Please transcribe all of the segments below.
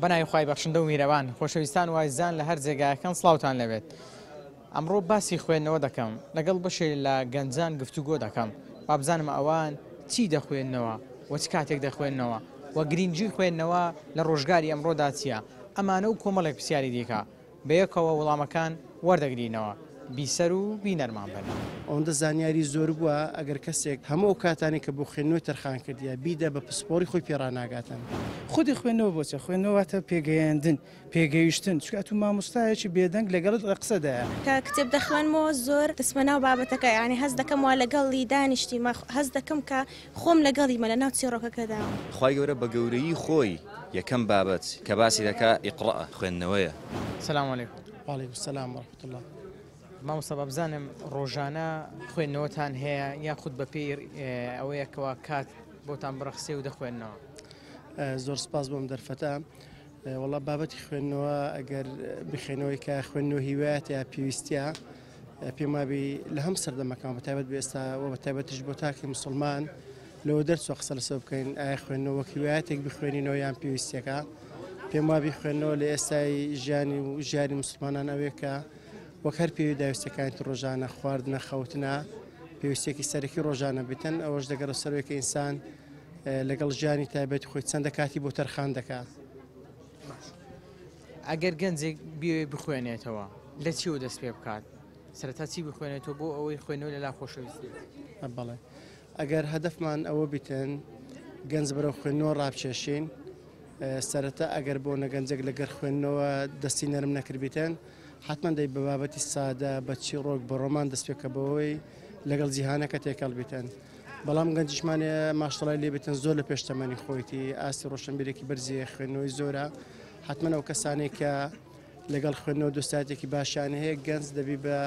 بەناوی خوای بەخشندە و میرەوان خۆشەویستان وایزان لە هەر جێگایەکان سڵاوتان لەوێت. ئەمڕۆ باسی خوێندنەوە دەکەم لەگەڵ بەشێک لە گەنجان گفتوگۆ دەکەم با بزانم ئەوان چی دەخوێندنەوە و چ کاتێک دەخوێندنەوە و گرنگجی خوێندنەوە لە ڕۆژگاری ئەمڕۆدا چییە. ئەمانە و کۆمەڵێک پرسیاری دیکە بەیەکەوە وەڵامەکان وەردەگرینەوە. بیسەر و بینەرمان بن. ئەوەندە زانیاری زۆر بووە ئەگەر کەسێک هەموو کاتانی کە بۆ خوێندنەوەی تەرخان کردیە بیدە بە پسپۆری خۆی پێڕاناگاتن. خودی خوێندنەوە بۆچە خوێندنەوەتە پێگەیاندن پێگەیشتن چکە تو مامۆستایەکی بێدەنگ لەگەڵت قسەدایە کە کتێب دەخوێنمەوە زۆر دەسمە ناو بابەتەکە یعنی هەز دەکەم وا لەگەڵی دانیشتی هەز دەکەم کە خۆم لەگەڵی مە لە ناو چیرۆکەکەدا. خوای گەورە بە گەورەی خۆی یەکەم بابەت کە باسی دەکا ئیقڕە خوێندنەوەیە. سلام علیکم. وعلیکم السلام ورحمة الله. مامۆستا بزانم ڕۆژانە خوێندنەوەتان هەیە یاخود بە پێی ئەوەیەکەوە کات بۆتان بڕەخسێ و دەخوێندنەوە. زۆر سپاس بۆم دەرفەتە. وەڵا بابەتی خوێندنەوە ئەگەر بخێنەوەی کە خوێندنەوە هیوایەت یا پێویستیە پێم وابی لە هەم سەردەمەکان بەتایبەت ئێستا و بەتایبەتیش بۆ تاکی مسلمان لەوە دەرچوە قسە لەسەر بکەین ئایا خوێندنەوە وەک هیوایەتێک بخوێنینەوە یان پێویستیەکە. پێم وابی خوێندنەوە لە ئێستای ژیانی و ژیانی مسلمانان ئەوەیە وەک هەر پێوی داویستەکانی ڕۆژانە خواردنە خەوتنە پێویستێکی سەرەکی ڕۆژانە بتن ئەوەش دەگەڕە سەرەوەیکە ئینسان لەگەڵ ژیانی تایبەتی خۆی چەندە کاتی بۆ تەرخان دەکات. ئەگەر گەنجێک بێ بخوێنێتەوە لە چیوە دەست پێ بکات سەرەتا چی بخوێنێتەوە بۆ ئەوەی خوێنەوە لەلا خۆشەویستی. بەڵێ ئەگەر هەدەفمان ئەوە بیتن گەنج بەرەو خوێندنەوە ڕابچێشین سەرەتا ئەگەر بۆ نەگەنجێک لەگەر خوێندنەوە دەستی نەرم نەکردبیتن حتما دەی بە بابەتی سادە بە چیرۆک بە ڕۆمان دەست پێکە بەوەی لەگەڵ جیهانەکە تێکەڵ بیتن. بەڵام گەنجیشمانێ ماشتەڵای لێ بێتن زۆر لە پێشتەمەنی خۆیتی ئاستی ڕۆشنبیرێکی بەرزیە خوێندنەوەی زۆرە حتما ئەو کەسانێک کە لەگەڵ خوێندنەوە دوستاتێکی باشیان هەیە گەنج دەبی بە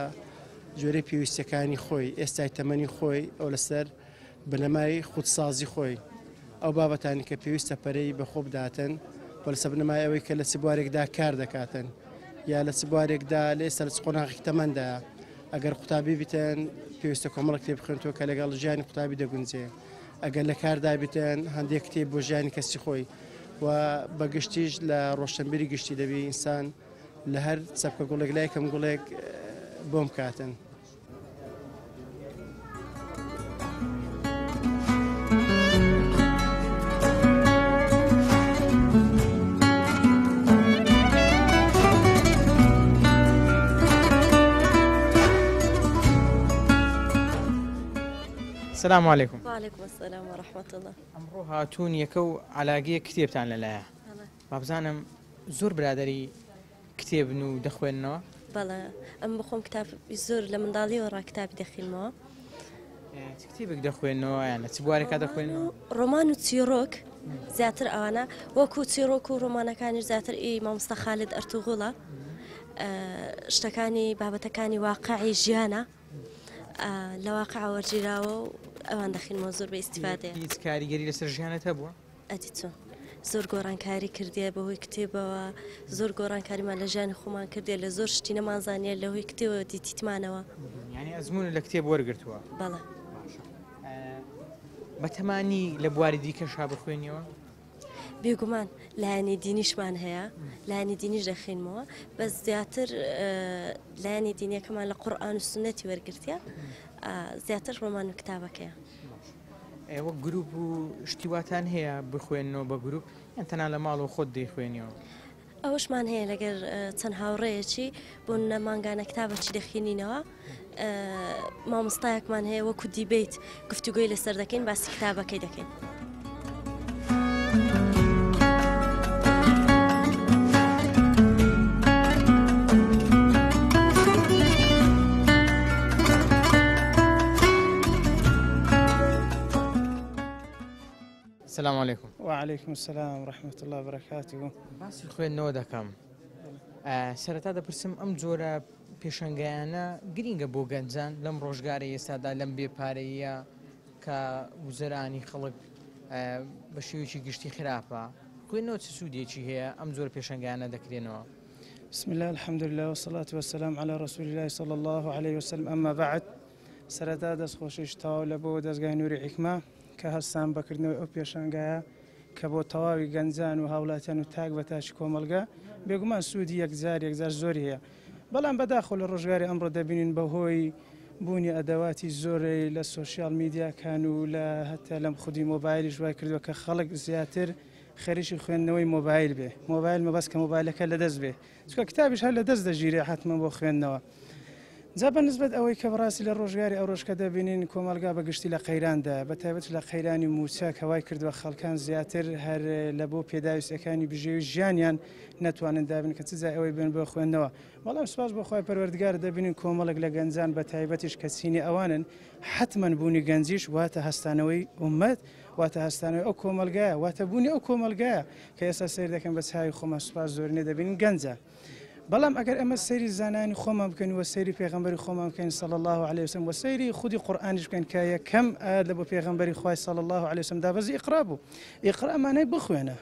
جۆرەی پێویستەکانی خۆی ئێستای تەمەنی خۆی ئەو لەسەر بنەمای خودسازی خۆی ئەو بابەتانی کە پێویستە پەرەی بەخۆ بداتن بۆ لەسەر بنەمای ئەوەی کە لە چ بوارێکدا کار دەکاتن یا لە چ بوارێکدا لە ئێستا لە چ قۆناغی تەمەندا ئەگەر قوتابی بتن پێویستە کۆمەڵک کتێب بخوێنەوە کە لەگەڵ ژیانی قوتابی دەگونجێ ئەگەر لە کاردا بتن هەندێک کتێب بۆ ژیانی کەسی خۆی و بەگشتیش لە ڕۆشنبیری گشتی دەبی ئینسان لە هەر چەپکە گوڵێک لای کەم گوڵێک بۆم کاتن. السلام عليكم. وعليكم السلام ورحمة الله. ئەمڕۆ هاتوون یەکە و علاگەیە کتێبتان لەلایە با بزانم زۆر برادری کتێبن و دەخوێننەوە. بەڵێ ئەم بخۆم کتاب زۆر لە منداڵیەوە ڕا کتابی دەخوێنمەوە. کتێبێک دەخوێنەوە یانە چ بوارێکا دەخوێنەوە؟ ڕۆمان و چیرۆک زیاتر ئەوانە وەکو چیرۆک و ڕۆمانەکانی زیاتر مامۆستا خالد ئەرتوغوڵە شتەکانی بابەتەکانی واقعی ژیانە لە واقع وەرگیراوە و ئەوان دەخینەوە زۆر بە ئیسیفادەیە. هیچ کاریگەری لەسەر ژیانت هەبووە؟ ئەدی چۆن زۆر گۆڕانکاری کردیە بەهۆی کتێبەوە زۆر گۆڕانکاریمان لە ژیانی خۆمان کردێ لە زۆر شتی نەمانزانیە لەهۆی کتێوە دیتیتمانەوە. یعنی ئەزمون لە کتێب وەرگرتووە. بەڵێ بەتەمانی لە بواری دیکەشا بخوێنیەوە؟ بێگومان لایەنی دینیشمان هەیە لایەنی دینیش دەخینمەوە بەس زیاتر لایەنی دینیەکەمان لە قورئان و سونەتی وەرگرتیە زیاتر ڕۆمان و کتابەکەیە. ئێوە گروپ و شتیواتان هەیە بخوێنەوە بە گروپ یان تەنها لە ماڵ و خۆت دەیخوێنیەوە؟ ئەوەشمان هەیە لەگەر چەند هاوڕێیەکی بۆ نەمانگانە کتابەکی دەخینینەوە مامۆستایەکمان هەیە وەکو دیبیت گفتوگۆی لەسەر دەکەین باسی کتابەکەی دەکەین. السلام عليكم. وعليكم السلام ورحمة الله وبركاته. باسی خوێندنەوە دەکەم سەرەتا دەپرسم ئەم جۆرە پێشەنگایانە گرینگە بۆ گەنجان لەم ڕۆژگاری ئێستادا لەم بێپارەیە کە وزەرانی خەڵک بە شێوەیەکی گشتی خراپە خوێندنەوە چ سوودێکی هەیە ئەم جۆرە پێشەنگایانە دەکرێنەوە؟ بسم الله الحمد لله والصلاة والسلام على رسول الله صلى الله عليه وسلم أما بعد سەرەتا دەستخۆشیش تاو لە بۆ دەستگای نووری حیکمە کە هەستان بەکردنەوەی ئەو پێشەنگایە کە بۆ تەواوی گەنجان و هاوڵاتیان و تاک بەتاچی کۆمەلگا بێگومان سوودی یەکجار زۆر هەیە بەڵام بەداخۆ لە ڕۆژگاری ئەمڕۆ دەبینین بەهۆی بوونی ئەدەواتی زۆرەی لە سوۆسیال میدیاکان و لە هەتا لەم خودی مۆبایلی ژوای کردووە کە خەڵک زیاتر خەریکی خوێندنەوەی مۆبایل بێ مۆبایل مەبەست کە مۆبایلەکە لەدەست بێ چکە کتابیش هەر لەدەست دەژیرێ حتممە بۆ خوێندنەوە جا بەنسبەت ئەوەی کە بەڕاستی لە ڕۆژگاری ئەو ڕۆژکە دەبینین کۆمەلگا بەگشتی لە قەیراندا بەتایبەت لە قەیرانی موچە کەوای کردووە خەڵکان زیاتر هەر لە بۆ پێداویستەکانی بژێوی ژیانیان نەتوانن دابین کە چ جای ئەوەی بێن بۆ خوێندنەوە بەڵام سوپاس بۆ خۆی پەروەردگار دەبینین کۆمەڵک لە گەنجان بەتایبەتیش کە چینی ئەوانن حتمما بوونی گەنجیش واتە هەستانەوەی ئومەت واتە هەستانەوەی ئەو کۆمەلگایە واتە بوونی ئەو کۆمەلگایە کە ئێستا سیر دەکەن بە چاوی خۆمە سوپاس زۆرینە دەبینین گەنجە بەڵام ئەگەر ئەمە سەیری زانانی خۆمان بکەین وە سەیری پێغەمبەری خۆمان بکەین صلی الله علیه وسلم وە سەیری خودی قورئانیش بکەین کە یەکەم ئاەت لە بۆ پێغەمبەری خوای صلی الله علیه وسلم دابەزی ئیقرا بوو ئیقرا مانای بخوێنە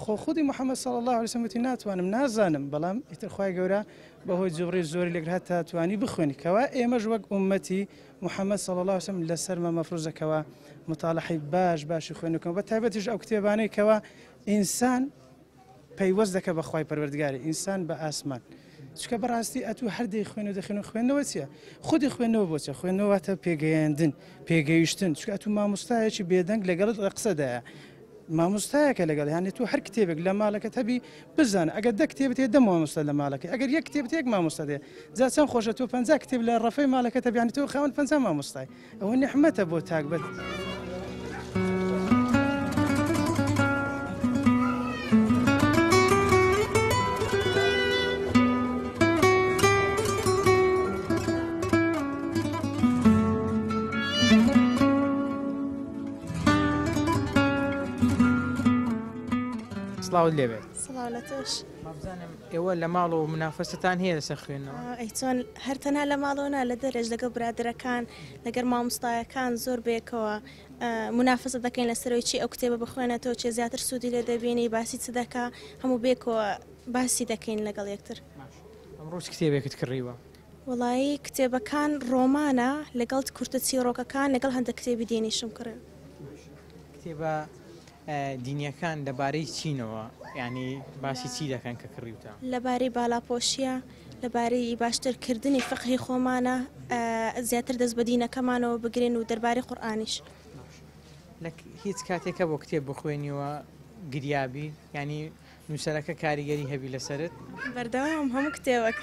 خۆ خودی محەممەد صلی الله علیه وسلم وتی ناتوانم نازانم بەڵام ئیتر خوای گەورە بەهۆی جوبڕی زۆری لەگەر هەتا توانی بخوێنی کەوا ئێمەش وەک ئومەتی محەممەد صلی الله علیه وسلم لەسەرمە مەفروزەکەوە مطالعەی باشی خوێنکەوە بە تایبەتیش ئەو کتێبانەی کەوا ئینسان پەیوەست دەکە بە خوای پەروەردگاری ئینسان بە ئاسمان چکە بەڕاستی ئەتوو هەردەی خوێن و دەخێن و خوێندنەوە چیە خودی خوێندنەوە بۆچە خوێندنەوەتە پێگەیاندن پێگەیشتن چکە ئەتوو مامۆستایەکی بێدەنگ لەگەڵت قسەدایە مامۆستایەکە لەگەڵ یانێت تو هەر کتێبێک لە ماڵەکە هەبی بزانە ئەگەر دە کتێبێت دە مامۆستا لە ماڵەکە ئەگەر یەک کتێبێت یەک مامۆستا دێ جا چەند خۆشە تۆ 50 کتێب لە ڕەفەی ماڵەکە تەبیانی تۆ خاوەن 50 مامۆستای ئەوە نعمەتە بۆ تاکبەت سڵاو لێبێت سڵاو لە تۆش بزانم ئێوە لە ماڵ و منافەستتان هەیە لەسەر خوێندنەوە ئەی چۆن هەرتەنها لە ماڵۆنا لە دەرێژ لەگەڵ برادرەکان لەگەر مامۆستایەکان زۆر بێکەوە منافەسە دەکەین لەسەرەوەی چی ئەو کتێبە بخوێنێتەوە چێ زیاتر سوودی لێ دەبینی باسی چ دەکا هەموو بێکەوە باسی دەکەین لەگەڵ یەکتر ئەمڕۆژ کتێبێکت کڕیوە وڵایی کتێبەکان ڕۆمانە لەگەڵ کورتە چیرۆکەکان لەگەڵ هەندە کتێبی دێنیشم کرد کتێبە دینیەکان دەبارەی چینەوە ینی باسی چی دەکەن کە کڕیوتە لەبارەی بالاپۆشیە لەبارەی باشترکردنی فقهی خۆمانە زیاتر دەست بە دینەکەمانەوە بگرین و دەربارەی قورئانیش لە هیچ کاتێکە بۆ کتێب بخوێنیوە گریابی ینی نووسەرەکە کاریگەری هەبی لەسرت بەردەوام هەموو کتێبەک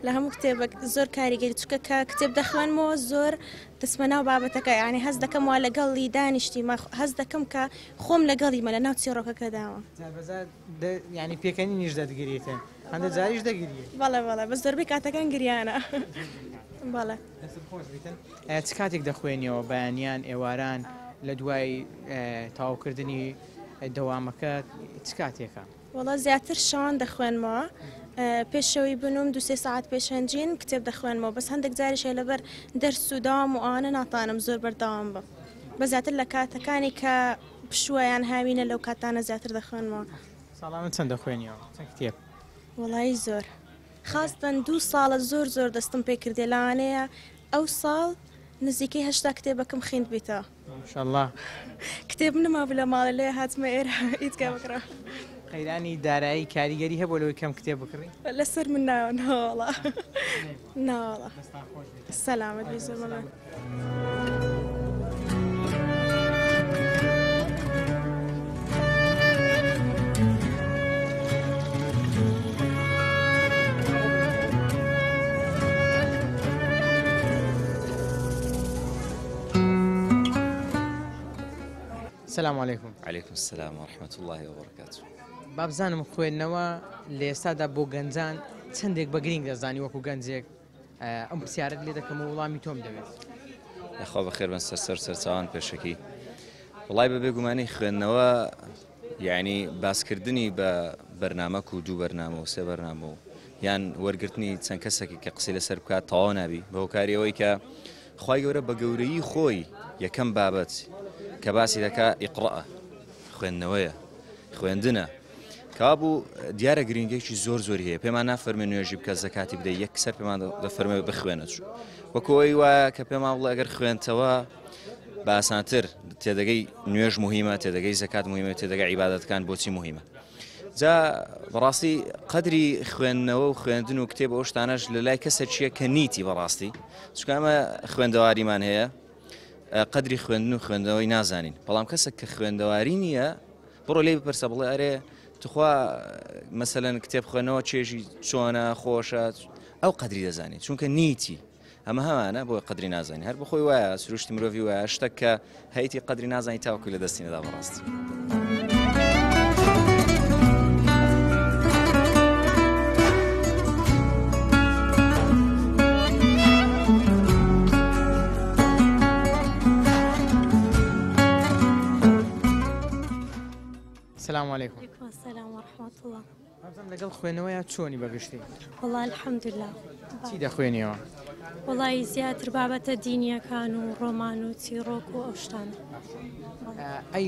لە هەموو کتێبێک زۆر کاریگەری چکە کە کتێب دەخوێنمەوە زۆر دەسمەناو بابەتەکە یعنی هەست دەکەم وا لەگەڵی دانیشتی هەست دەکەم کە خۆم لەگەڵی مە لە ناو چیرۆکەکەداوە ینی پێکەنی نیش دەدگریتن هەندە جاریش دەگریێت بەڵێ بە زۆربەی کاتەکان گریانە بەڵێ چ کاتێک دەخوێنیەوە بەیانیان ئێواران لە دوای تاواکردنی دەوامەکە چ کاتێکە وڵا زیاتر شان دەخوێنمەوە پێشەوەی بنوم 2-3 ساعت پێشەنجین کتێب دەخوێنمەوە بەس هەندێک جاریشە لەبەر دەرس و داوام و ئانە ناتانم زۆر بەرداوام بە بە زیاتر لە کاتەکانی کە پشووەیان هاوینە لەو کاتانە زیاتر دەخوێنمەوە ساڵامە چەند دەخوێنیەوە چەند کتێب وڵایی زۆر خاستن 2 ساڵە زۆر دەستم پێ کردێ لەوانەیە ئەو ساڵ نزیکەی 80 کتێبەکەم خوێند بیتەوە ماشەڵڵا کتێب نما لە ماڵە لێ هاتمە ئێرە ئیدگا بکڕە قەیرانی دارایی کاریگەری هەبوو لەوەی کەم کتێب بکڕی لەسەر من ناوەڵە ناوەڵە سەلامەت بی زۆر مەمنون السلام عليكم. عليكم السلام ورحمة الله وبركاته. بابزانم خوێندنەوە لە ئێستادا بۆ گەنجان چەندێک بە گرنگ دەزانی وەکو گەنجێک ئەم پرسیارەت لێ دەکەم و وەڵامی تۆم دەوێت. یاخوا بەخێر بن سەرچاوان پێشەکی. وڵای بە بێگومانی خوێندنەوە یعنی باسکردنی بە بەرنامەک و دوو بەرنامە و سێ بەرنامە و یان وەرگرتنی چەند کەسێکی کە قسەی لەسەر بکات تەواو نابی بە هۆکاریەوەی کە خوای گەورە بە گەورەی خۆی یەکەم بابەت کە باسی دەکا ئیقڕە خوێندنەوەیە خوێندنە کەوا بوو دیارە گرنگێکی زۆری هەیە پێمان نافەرمێ نوێژی بکە زەکاتی بدەیت یەکسەر پێمان دەفەرمێ بخوێنە وەکو ئەوەی وایە کە پێمان بڵێ ئەگەر خوێنتەوە بە ئاسانتر تێدەگەی نوێژ مهمە، تێدەگەی زەکات مهمە، تێدەگەی عیبادەتەکان بۆچی مهمە. جا بەڕاستی قەدری خوێندنەوە و خوێندن و کتێب ئەو شتانەش لە لای کەسە چییە کە نیتی بەڕاستی، چونکە ئەمە خوێندەواریمان هەیە قەدری خوێندن و خوێندنەوەی نازانین، بەڵام کەسێک کە خوێندەواری نییە بڕۆ لێ بپرسە بڵێ ئەرێ تخوا مەسەلەن کتێب خوێنەوە چێژی چۆنە خۆشە، ئەو قەدری دەزانێت چونکە نیتی ئەمە هەمانە بۆی قەدری نازانین، هەر بخۆی وایە سروشتی مرۆڤی وایە شتێک کە هەیتی قەدری نازانی تاوەکو لە دەستی نەدا بەڕاستی. السلام عليكم. وعليكم السلام ورحمة الله. ئەم لەگەڵ خوێنەوەیە چۆنی بەگشتی؟ والله الحمد لله. چی دەخوێنیەوە؟ والله زیاتر بابەتە دینیەکان و ڕۆمان و چیرۆک و ئەو شتانە. ئەی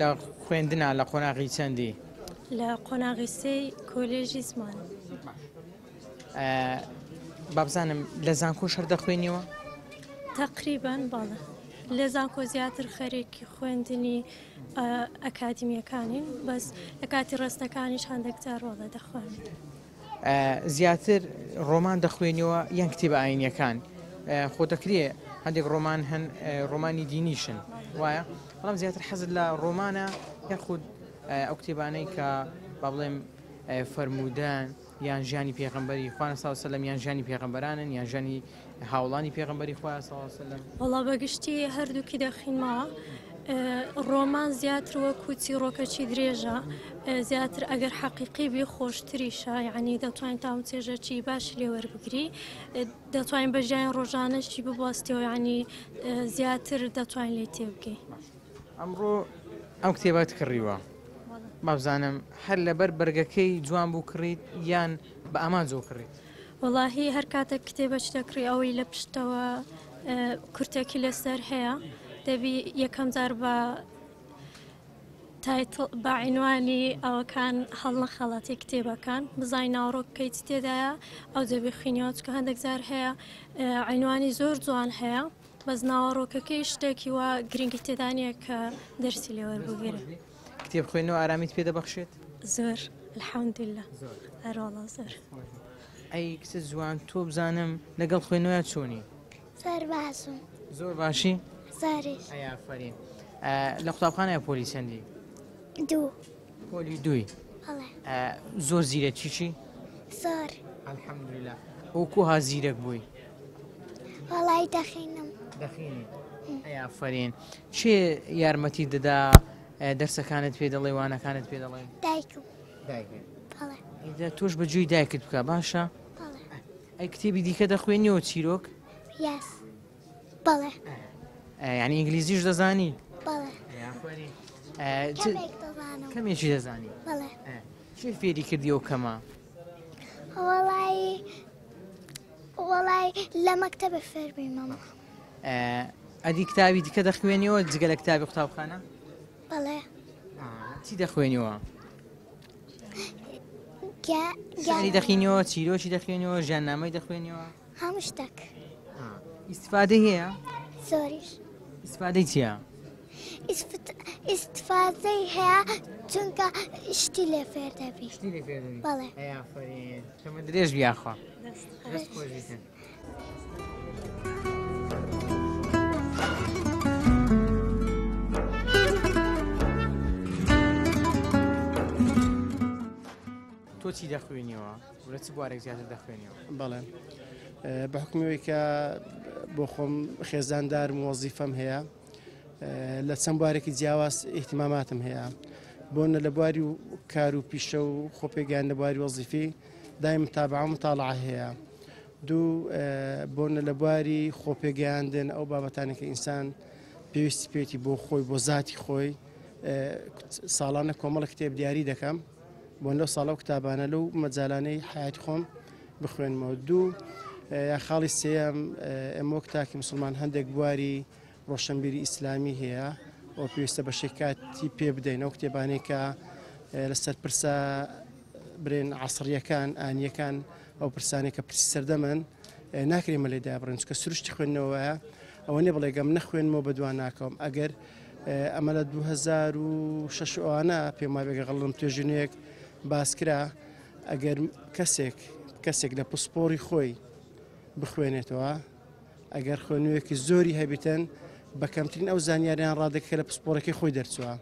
لە خوێندنە لە قۆناغی چەندی؟ لە قۆناغی سێی کۆلێژی زمان. بابزانم لە زانکۆ شەر دەخوێنیەوە؟ تقریبا باڵە. لە زانکۆ زیاتر خەرێکی خوێندنی ئەکادمیەکانین، بەس لە کاتی ڕستەکانیش هەندێک جار وەڵە دەخوێن. زیاتر ڕۆمان دەخوێنیەوە یان کتێبە ئاینیەکان خۆ دەکرێ هەندێک ڕۆمان هەن ڕۆمانی دینیشن وایە، بەڵام زیاتر حەزت لە ڕۆمانە یاخود ئەو کتێبانەی کە با بڵێم فەرمودان یان ژیانی پێغەمبەری خوان ساو سەلەم یان ژیانی پێغەمبەرانن یان ژیانی هاوڵانی پێغەمبەری خوا ساو سەلەم؟ وەڵا بەگشتی هەردووکی دەخینمەوە. ڕۆمان زیاتر وەکو چیرۆکەکی درێژە، زیاتر ئەگەر حەقیقی بێ خۆشتریشە، یعنی دەتوانین تاوم چێژەکی باش لێوەربگری، دەتوانین بە ژیان ڕۆژانەشی ببوەستەوە، ینی زیاتر دەتوانین لێ تێبگەی. ئەمڕۆ ئەم کتێبات کڕیوە، مابزانم هەر لەبەر بەرگەکەی جوان بوو کڕیت یان بە ئامان زۆ کڕیت؟ وەڵاهی هەر کاتێک کتێبەش دەکڕی ئەوەی لە پشتەوە کورتێکی لەسەر هەیە، دەبی یەکەم جار بە بە عینوانی ئەوەکان هەڵە خەڵاتی کتێبەکان بزای ناوڕۆکەیت تێدایە ئەو دەبی خوێنیەوە، چکە هەندێک جار هەیە عینوانی زۆر جوان هەیە، بەس ناوەڕۆکەکەی شتێکی وە گرنگی تێدانە کە دەرسی لێوەربگیرە. کتێب خوێنەوە ئارامیت پێ دەبەخشێت؟ زۆر الحەمدولله هەروەڵا زۆر. ئەی کچە جوان تۆ بزانم لەگەڵ خوێنەوە چۆنی؟ زۆر باشم. زۆر باشی؟ زۆریش. ئەیافەرین. لە قوتابخانەیە پۆلی چەندی؟ دوو. پۆلی دووی؟ بەڵێ. زۆر زیرەکیشی؟ زۆر. ئەلحەمدولیلا. وەکوها زیرەک بووی؟ وەڵای دەخینم. دەخینی؟ ئەیافەرین. چێ یارمەتی دەدا دەرسەکانت پێ دەڵێ وانەکانت پێ دەڵێ؟ دایکم. دایکت؟ بەڵێ. تۆش بەجووی دایکت بکە باشە؟ بەڵێ. ئەی کتێبی دیکە دەخوێنیەوە چیرۆک؟ یاس. بەڵێ. یعنی ئینگلیزیش دەزانی؟ بەڵێ. کەمێک دەزانم. کەمێکی دەزانی؟ بەڵێ. چێ فێری کردیەوە کەمە؟ وەڵای لە مەکتەبە فێربووی ماما. ئەدی کتابی دیکە دەخوێنیەوە جگە لە کتابی قوتابخانە؟ بەڵێ. چی دەخوێنیەوە؟ شعری گیانی دەخوێنیەوە، چیرۆکی دەخوێنیەوە، ژیاننامەی دەخوێنیەوە؟ هەموو شتێک. ئیسفادەی هەیە؟ زۆریش. ئیسفادەی چییە؟ ئیسفادەی هەیە چونکە شتی لێ فێر دەبی. بەڵێ. ئەیافەرین. کەمە درێژ بیاخوا. دەست خۆش بیتن. تۆ چی دەخوێنیەوە؟ لە چ بوارێک زیاتر دەخوێنیەوە؟ بەڵێ بە حکومەوەی کە بۆ خۆم خێزاندار وەزیفەم هەیە، لە چەند بوارێکی جیاواز ئیحتیماماتم هەیە، بۆنە لە بواری و کار و پیشە و خۆپێگیان لە بواری وەزیفی دایم متابعە و مطالعە هەیە. دوو بۆنە لە بواری خۆپێگەیاندن ئەو بابەتانێکە ئینسان پێویستی پێێتی بۆ خۆی بۆ ذاتی خۆی، ساڵانە کۆمەڵە کتێب دیاری دەکەم بۆن لەو ساڵە و کتابانە لەو مەجالانەی حیاتی خۆم بخوێنمەوە. دوو یا خاڵی سێم ئەمە کتاکی مسلمان هەندێک بواری ڕۆشنبیری ئیسلامی هەیە ئەو پێویستە بە شێکاتی پێ بدەین، ئەو کتێبانەی کە لەسەر پرسە برێن عەسریەکان ئانیەکان ئەو پرسانێک کە پرسی سەردەمن ناکرێمە لێدا بڕن، چکە سروشتی خوێندنەوەیە ئەوە نێ بڵێگەم نەخوێنمەوە بەدوان ناکەم ئەگەر ئەمە لە 2006 ئەوانە پێم وایە بێگە غەڵم توێژینەیەک باسکرا ئەگەر کەسێک لە پسپۆری خۆی بخوێنێتەوە ئەگەر خوێنوویەکی زۆری هەبیتن بە کەمترین ئەو زانیاریان ڕادەکە لە پسپۆرەکەی خۆی دەرچووە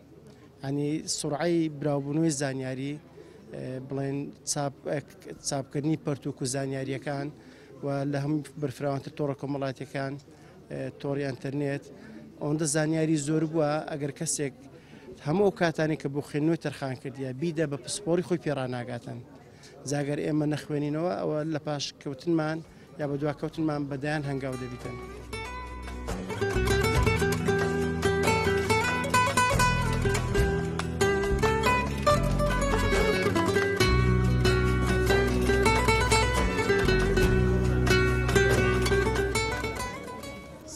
ینی سوڕعی براوبوونەوەی زانیاری بڵێن چاپکردنی پەرتوک و زانیاریەکان و لە هەموو بەرفراوانتر تۆڕە کۆمەڵاتیەکان تۆڕی ئەنتەرنێت ئەوەندە زانیاری زۆر بووە ئەگەر کەسێک هەموو ئەو کاتانی کە بۆ خوێندنەوەی تەرخان کردیە بیدە بە پسپۆری خۆی پێڕاناگاتن جاگەر ئێمە نەخوێنینەوە ئەوە لە پاش کەوتنمان یا بە دواکەوتنمان بەدایان هەنگاو دەبیتن.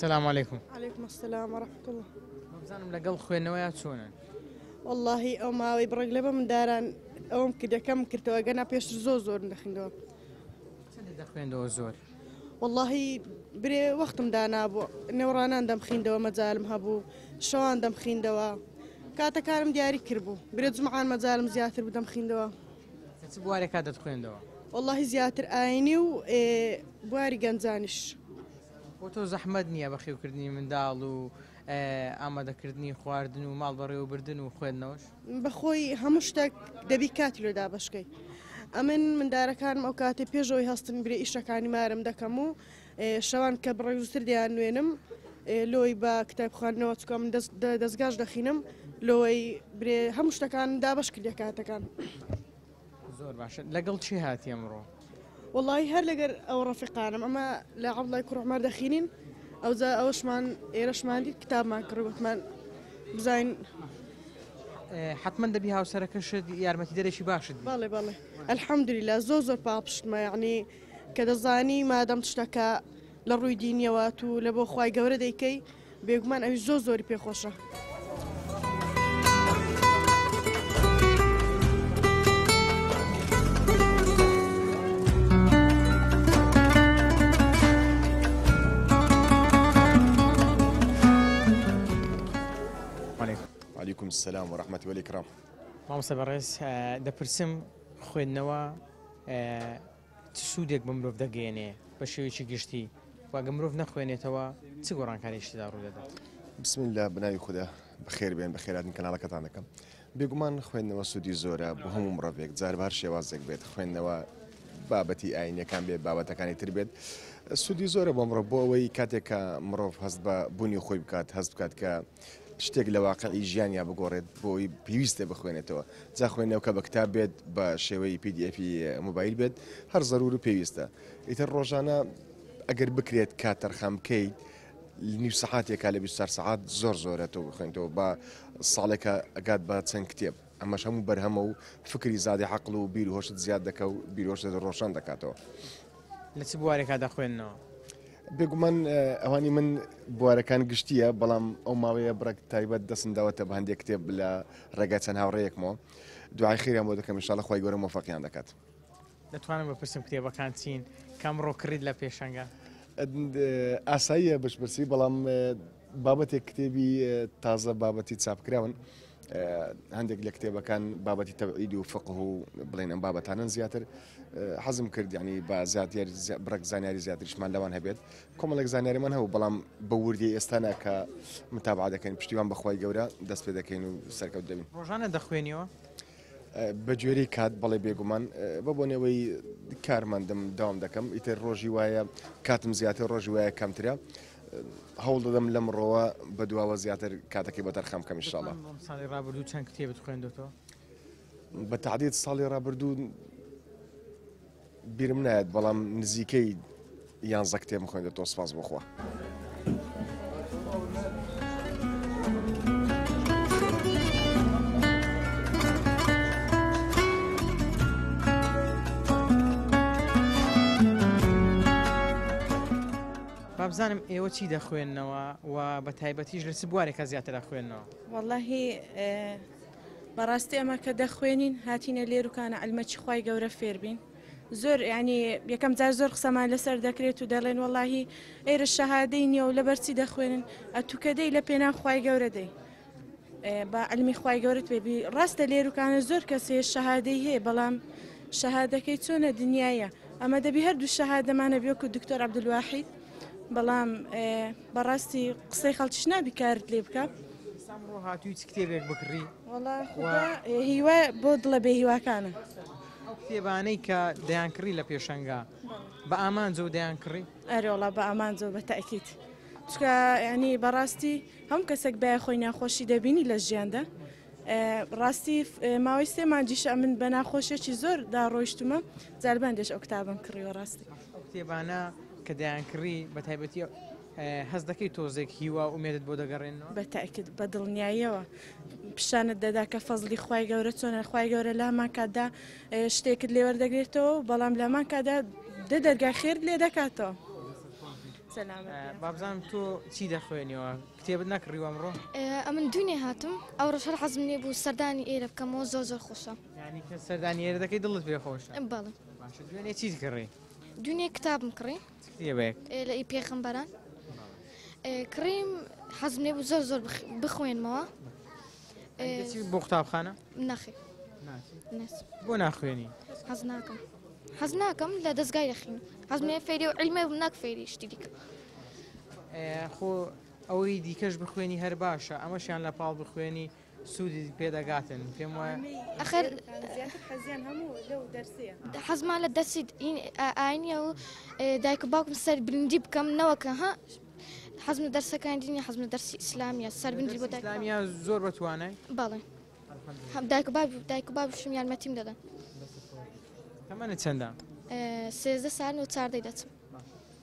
السلام عليكم. عليكم السلام ورحمة الله. بزانم لەگەڵ خوێندنەوەیان چۆنن؟ والله ئەو ماوەی بڕێگلە من داران ئەوم کردەکەم کردەوە گەنا پێش زۆر دەخیندەوە. چەندی دەخوێندەوە زۆر؟ والله برێ وەختم دانابوو نێوڕانان دەمخیندەوە مەجالم هەبوو شەوان دەمخیندەوە کاتەکانم دیاری کردبوو برێ جمعان مەجالم زیاتر بوو دەمخیندەوە. چ بوارێکا دەتخوێندەوە؟ والله زیاتر ئاینی و بواری گەنجانیش. بۆ تۆ زەحمەت نییە بەخێوکردنی منداڵ و ئامادەکردنی خواردن و ماڵ بەڕێوەبردن و خوێندنەوەش؟ بەخۆی هەموو شتێک دەبی کاتی لێدا بەشکەی. ئەمن مندارەکانم ئەو کاتێ پێشەوەی هەستن برێ ئیشەکانی مارم دەکەم و شەوان کە بڕێزتر دیان نوێنم لۆی بە کتابخواندنەوە چکۆم دەستگاش دەخینم لۆی برێ هەموو شتەکان دابش کردە کاتەکان. زۆر باشە. لەگەڵ چی هاتی ئەمڕۆ؟ والله هەر لەگەر ئەو ڕەفیقانم ئەمە لە عەبدوڵای کوڕعومەر دەخینین ئەوجا ئەوشمان ئێرەشمان دیت کتابمان کڕگوتمان بزین حتمما دەبی هاوسەرەکەشت یارمەتی دەرێکی باشت. بەڵێ بەڵێ ئەلحەمدولیلا زۆر پاپشتمە یعنی کە دەزانی مادەم شتەکە لە ڕووی دینیەوە و لە بۆ خوای گەورە دەیکەی بێگومان ئەوی زۆری پێخۆشە. وعليكم السلام ورحمة الله والإكرام. مامۆستا بەڕێز دەپرسم خوێندنەوە چ سوودێک بە مرۆڤ دەگەێنێ بە شێوەیەکی گشتی واگە مرۆڤ نەخوێنێتەوە چ گۆڕانکاریشتدا ڕوو دەدات؟ بسم الله بناوی خوددا بەخێر بێن بەخێراتن کەناڵەکەتان دەکەم. بێگومان خوێندنەوە سوودی زۆرە بۆ هەموو مرۆڤێک جار بە هەر شێوازێک بێت خوێندنەوە بابەتی ئاینیەکان بێت بابەتەکانی تر بێت سوودی زۆرە بۆ مرۆڤ بۆ ئەوەی کاتێک کە مرۆڤ هەست بە بوونی خۆی بکات هەست بکات کە شتێک لە واقعی ژیانیا بگۆڕێت بۆی پێویستە بخوێنێتەوە جا خوێندنەوە بە کتاب بێت بە شێوەی PDF موبایل بێت هەر زەرور و پێویستە ئیتر ڕۆژانە ئەگەر بکرێت کات تەرخەمکەیت نیو سەعاتێکا لە 24 سەعات زۆرە تۆ بخوێنیتەوە بە ساڵێکە ئەگات بە چەند کتێب ئەمەش هەموو بەرهەمە و فکری زادی عەقڵ و بیر و هۆشت زیاد دەکە و بیر و هۆشت ڕۆشن دەکاتەوە. لە چ بوارێکا دەخوێننەوە؟ بێگومان ئەوانی من بوارەکان گشتیە بەڵام ئەو ماوەیە بڕێک تایبەت دەستنداوەتە بە هەندێک کتێب لە ڕێگا چەند هاوڕێیەکمەوە دوعای خێریان بۆ دەکەم ئینشاڵڵا خوای گەورە موفەقیان دەکات. دەتوانم بپرسم کتێبەکان چین کام ڕۆکڕیت لە پێشەنگە؟ ئاساییە بەشپرسی بەڵام بابەتێک کتێبی تازە بابەتی چاپکراون هەندێک لە کتێبەکان بابەتی تەبعید و فقه و بڵێن ئەم بابەتانن زیاتر حەزم کرد یعنی بە زیاتر بڕێک زانیاری زیاتریشمان لەوان هەبێت کۆمەڵێک زانیاریمان هەبوو بەڵام بە وردی ئێستانە کە متابعە دەکەین پشتیوان بەخوای گەورە دەست پێ دەکەین و سەرکەوت دەبین. ڕۆژانە دەخوێنیەوە؟ بە جۆرەی کات بەڵێ بێگومان بە بۆنەوەی کارمەندم داوام دەکەم ئیتر ڕۆژی وایە کاتم زیاتر ڕۆژی وایە کەمترە هەوڵ دەدەم لەم ڕۆوە بە دواوە زیاتر کاتێکی بە تەرخەم کەم ئینشاڵڵا. ساڵی ڕابردوو چەند کتێبت خوێندوتەوە؟ بە تعدید ساڵی ڕابردوو بیرم نایەت بەڵام نزیکەی 11 کتێبم خوێندێتەوە سوپاس بۆخوا. بابزانم ئێوە چی دەخوێننەوە و بە تایبەتیش لە چ بوارێکە زیاتر دەخوێننەوە؟ واللهی بەڕاستی ئەمە کە دەخوێنین هاتینە لێروکانە ئەلمەچی خوای گەورە فێربین زۆر ینی یەکەم جار زۆر قسەمان لەسەر دەکرێت و دەڵێن وەڵاهی ئێرە شەهادەی نییە و لەبەرچی دەخوێنن ئەتوکە دەی لە پێنان خوای گەورە دەی بە علمی خوای گەورت بێبی ڕاستە لێروکانە زۆر کەسێ شەهادەی هەیە بەڵام شەهادەکەی چۆنە دنیاە ئەمە دەبی هەردوو شەهادەمانە بێکو دکتۆر عەبدولواحید بەڵام بەڕاستی قسەی خەڵکیش نابی کارت لێ بکە ئەمڕۆ هاتووی چ کتێبێک بکڕی هیوا بۆ دڵە بێ هیواکانە ئەو کتێبانەی کە دەیانکڕی لە پێشەنگا بە ئامانجە و دەیانکڕی ئەرێوڵا بە ئامانجە بە تاکیت چکە ینی بەڕاستی هەم کەسێک بای خۆی ناخۆشی دەبینی لە ژیاندا ڕاستی ماوەی سێمانجیش من بە ناخۆشێکی زۆر داڕۆیشتمە جالباندێش ئەو کتابم کڕیوە ڕاستی ئەو کتێبانە کە دەیانکڕی بە تایبەتی هەز دەکەی تۆزێک هیوا ومێدت بۆ دەگەڕێنەوە بە تاکید بە دڵنیاییەوە پیشانت دەدا کە فەزلی خوای گەورە چۆنە خوای گەورە لامان کاتدا شتێکت لێوەردەگرێتەوە بەڵام لامان کادا دەرگای خێر لێ دەکاتەوە بابزانم تۆ چی دەخوێنیەوە کتێبت نەکڕیوە ئەمڕۆ ئەمن دوێنێ هاتم ئەو ڕۆژ هەر حەزم لێ بوو سەردانی ئێرە بکەمەوە زۆر زۆر خۆشە ینی کە سەردانی ئێرە دەکەی دڵت پێ خۆشە بەڵێ باشە دوێنێ چیت کڕی دوێنێ کتابم کڕی کتێبێک لە ئی پێغەمبەران کڕیم حەزم لێ بوو زۆر زۆر بخوێنمەوە بۆ قوتابخانە نەخێ بۆ ناخوێنی حەز ناکەم لە دەستگای دەخین حەزم لێ فێری و عیلمێ بووم ناک فێری شتی دیکە خۆ ئەوەی دیکەش بخوێنی هەر باشە ئەمەشیان لە پاڵ بخوێنی سوودی پێدەگاتن پێم وایە ئەخر حەزمان لە دەستی ئاینیە و دایک و باوکم سەر بریندی بکەم نەوەکە ها حەزم لە دەرسەکانی دینی حەزم لە دەرسی ئیسلامیە سەربندی بۆ ئیسلامیە زۆر بەتوانای بەڵێ دایک و بابشم یارمەتیم دەدەن تەمەنت چەندە 13 ساڵ و 4 دەچم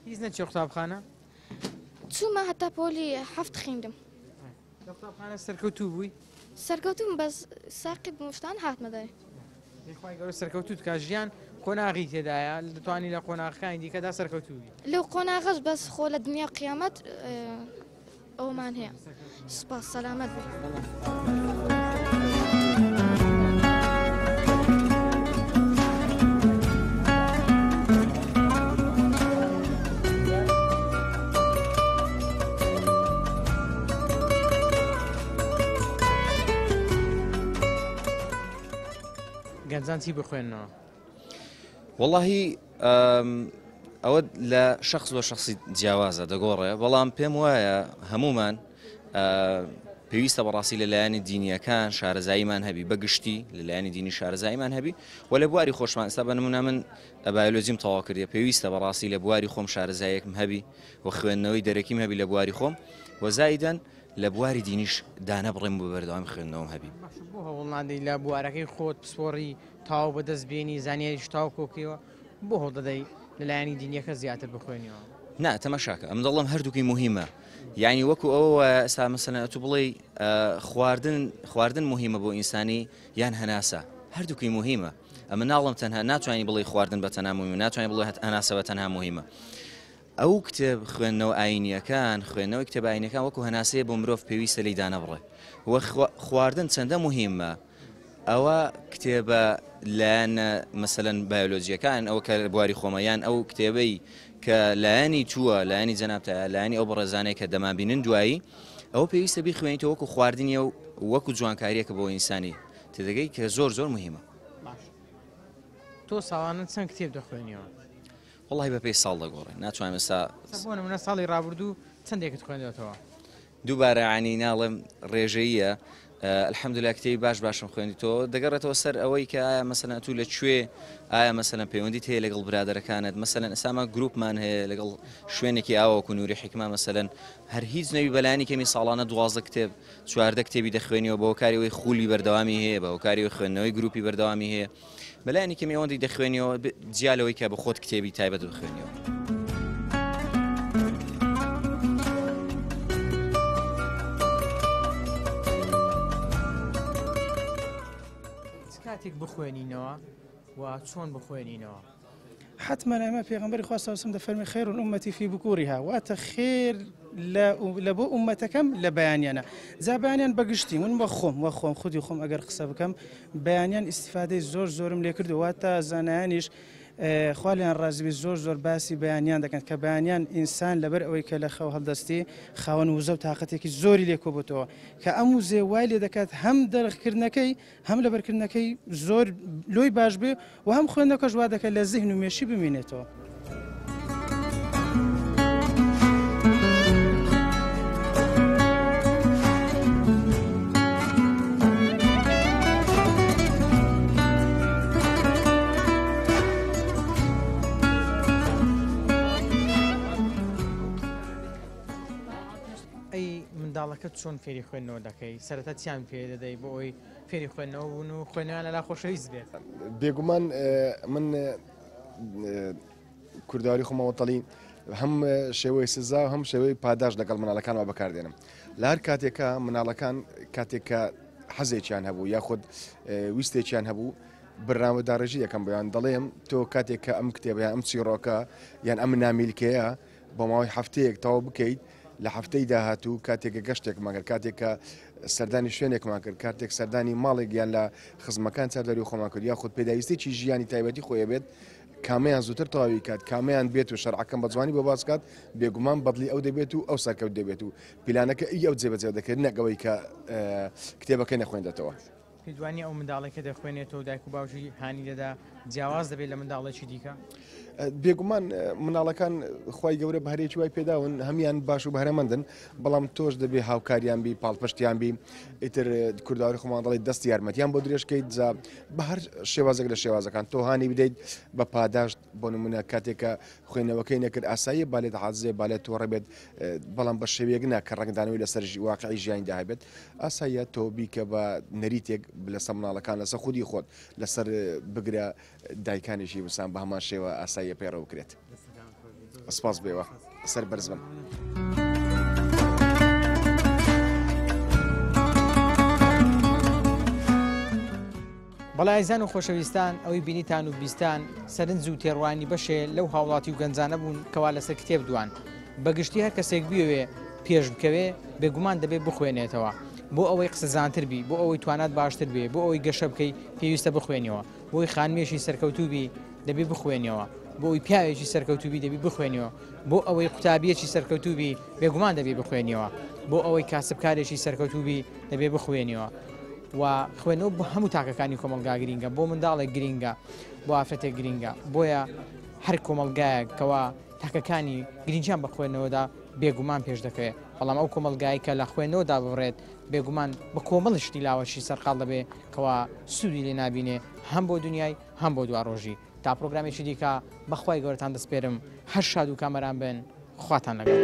هیچ نەچی قوتابخانە چوومە هەتا پۆلی 7 خوێندم لە قوتابخانە سەرکەوتوو بووی سەرکەوتوم بەس ساقی بمشتان هاتمەدای خی گەورە سەرکەوتوت کە ژیان قۆناغی تێدایە دەتوانی لە قۆناغەکانی دیکەدا سەرکەوتووی لەو قۆناغەش بەس خۆ لە دنیا قیامەت ئەومان هەیە سوپاس سەلامەت بێ گەنجان چی بخوێنەوە واللهی ئەوە لە شخص بۆ شخصی جیاوازە دەگۆڕێ بەڵام پێم وایە هەمومان پێویستە بەڕاستی لەلایەنی دینیەکان شارەزاییمان هەبی بەگشتی لەلایەنی دینی شارەزاییمان هەبی و لە بواری خۆشمان ئێستا بە نمونە من بایۆلۆژیم تەواو کردی پێویستە بەڕاستی لە بواری خۆم شارەزاییەکم هەبی و خوێندنەوەی دەرەکیم هەبی لە بواری خۆم و زایدەن لە بواری دینیش دانە بڕێم بۆ بەردەوام خوێندنەوەم هەبی بۆ هەوڵنادەی لە بوارەکەی خۆت پسپۆڕی تاو بەدەستبێنی زانیاریش تاو کۆکیەوە بۆ هەڵ دەدەی لەلایەنی دینیەکە زیاتر بخوێنیەوە نا تەماشاکە ئەم دەڵم هەردووکی مهمە یعنی وەکو ئەوە ئێستا مەسەلەن تو بڵێ خواردن مهمە بۆ ئینسانی یان هەناسە هەردووکی مهمە ئەمە ناڵم تەنها ناتوانانی بڵێ خواردن بە تەنها مهمە ناتوانانی بڵێ هەناسە بە تەنها مهمە ئەو کتێب خوێندنەوە ئاینیەکان خوێندنەوەی کتێب ئاینیەکان وەکو هەناسەیە بۆ مرۆڤ پێویستە لی دانە بڕێ وە خواردن چەندە مهمە ئەوە کتێبە لایەنە مەسەلەن بایۆلۆجیەکان ئەو کە بواری خۆمەیان ئەو کتێبەی کە لایەنی تووە لایەنی جەنابتە لایەنی ئەو بەڕێزانەیە کە دەمابینن دوایی ئەو پێویستە بیخوێنیتەوە وەکو خواردنیە و وەکو جوانکاریەکە بۆ ئینسانی تێدەگەی کە زۆر زۆر مهمە تۆ ساڵانە چەند کتێب دەخوێنیەوە وڵی بە پێی ساڵ دەگۆڕێ ناتوانم ئێستا بۆ نمونە ساڵی ڕابردوو چەندێکت خوێندەوەتەوە دووبارە عنی ناڵێم ڕێژەیە الحەمدوللا کتێبی باشم خوێنیتەوە دەگەڕێتەوە سەر ئەوەی کە ئایا مەسەلەن تو لەکوێ ئایا مەسەلەن پەیوەندیت هەیە لەگەڵ برادەرەکانت مەسەلەن ئێستا گروپمان هەیە لەگەڵ شوێنێکی ئاوەکو نووری حکما مەسەلەن هەر هیچ نەوی بەلایانی کەمی ساڵانە 12 کتێب 4 کتێبی دەخوێنیەوە بە هۆکاریەوەی خولی بەردەوامی هەیە بە هۆکاریەوەی خوێندنەوەی گروپی بەردەوامی هەیە بەلایانی کەمی ئەوەندی دەخوێنیەوە جیالەوەی کە بە خۆت کتێبی تایبەت بخوێنیەوە کاتێک بخوێنینەوە و چۆن بخوێنینەوە حتما ئەمە پێغەمبەری خوا صلی الله علیه و سلم دەفەرمی خەیر الأمة في بکوریها واتە خێر لە بۆ ئومەتەکەم لە بەیانیانە جا بەیانیان بەگشتی من بە خۆم خودی خۆم ئەگەر قسە بکەم بەیانیان ئیسیفادەی زۆرم لێ کردو واتە زانایانیش خوالیان ڕازبی زۆر باسی بەیانیان دەکەن کە بەیانیان ئینسان لەبەر ئەوەی کە لە خەو هەڵدەستی خاوەن وزە و تااقەتێکی زۆری لێ کۆبوتەوە کە ئەم وزێ وای لێ دەکات هەم دەرخکردنەکەی هەم لەبەرکردنەکەی زۆر لۆی باش بێ و هەم خوێندنەکەش وا دەکات لە زیهن و مێشی بمێنێتەوە. منداڵەکە چۆن فێری خوێندنەوە دەکەی سەرەتا چیان پێ دەدەی بۆ ئەوی فێری خوێندنەوە بوون و خوێنەوەیان لەلا خۆشەویست بێت؟ بێگومان من کورداواری خۆمەوەتەڵی هەم شێوەی سزا و هەم شێوەی پاداش لەگەڵ مناڵەکانەوە بەکاردێنم. لە هەر کاتێکە مناڵەکان کاتێککە حەزێکیان هەبوو یاخود ویستێکیان هەبوو بەرنامەداڕێژی دەکەم بۆیان دەڵێم تۆ کاتێککە ئەم کتێبیان ئەم چیرۆکە یان ئەم نامیلکەیە بۆ ماوەی هەفتەیەک تەواو بکەیت لە هەفتەی داهاتوو کاتێکە گەشتێکمان کرد کاتێککە سەردانی شوێنێکمان کرد کاتێک سەردانی ماڵێک یان لە خزمەکان چاردەری خۆمان کرد یاخود پێداویستێکی ژیانی تایبەتی خۆیە بێت کامیان زووتر تەواوی کات کامیان بێت و شەرعەکەم بە جوانی بۆ باس کات بێگومان بەدڵی ئەو دەبێت و ئەو سەرکەوت دەبێت و پیلانەکە ئەو جێبەجێ دەکرد نەگەوەی کە کتێبەکەی نەخوێندێتەوە. پێدوانی ئەو منداڵێکە دەخوێنێتەوە دایک و باوکی هانی دەدا جیاواز دەبێت لە منداڵێکی دیکە؟ بێگومان مناڵەکان خی گەورە بەهرێکی وای پێداون هەمیان باش و بەهرەمەندن بەڵام تۆش دەبێ هاوکاریان بی پاڵپشتیان بی ئیتر کورداواری خۆماندەڵی دەستی یارمەتیان بۆ درێژکەیت جا بە هەر شێوازێک لە شێوازەکان تۆ هانی بدەیت بە پاداشت بۆ نمونە کاتێکە خوێنەوەکەی نەکرد ئاسایی بالێت حەزێ بالێت تۆڕە بێت بەڵام بە شێوەیەک ناکە ڕنگدانەوەی لەسەر واقعی ژیانی داهبێت ئاساییە تۆ بیکە بە نەریتێک لەسەر مناڵەکان لەسەر خودی خۆت لەسەر بگرە دایکانیشی وسان بە هەمان شێوە ئاساییە پێڕەوە بکرێت. سپاس بێوە سەر بەرز بن. بەڵایزان و خۆشەویستان ئەوەی بینیتان و بیستان سەرنج و تێڕوانی بەشێ لەو هاوڵاتی و گەنجانە بوون کەوا لەسەر کتێب دوان بەگشتی هەر کەسێک بیوێ پێش بکەوێ بێگومان دەبێت بخوێنێتەوە بۆ ئەوەی قسەزانتر بی بۆ ئەوەی توانات باشتر بێ بۆ ئەوەی گەشە بکەی پێویستە بخوێنیەوە بۆی خانمێشی سەرکەوتوبی دەبێت بخوێنیەوە بۆی پیاوێکی سەرکەوتوبی دەبی بخوێنیەوە بۆ ئەوەی قوتابیەکی سەرکەوتوبی بێگومان دەبێت بخوێنیەوە بۆ ئەوەی کاسبکارێکی سەرکەوتوبی دەبێت بخوێنیەوە و خوێنەوە بۆ هەموو تاکەکانی کۆمەلگا گرینگە بۆ منداڵێک گرینگە بۆ ئافرەتێک گرینگە بۆیە هەر کۆمەلگایەک کەوا تاکەکانی گرنجیان بە خوێنەوەدا بێگومان پێش دەکەوێت بەڵام ئەو کۆمەلگای کە لە خوێنەوەدا بڕێت بێگومان بە کۆمەڵشتی لاوەشی سەرقاڵ دەبێ کەوا سوودی لێ نابینێ هەم بۆ دنیای هەم بۆ دوا ڕۆژی تا پرۆگرامێکی دیکە بەخوای گەورەتان دەسپێرم هەر شاد و کامەران بن خواتان لەگەڵ.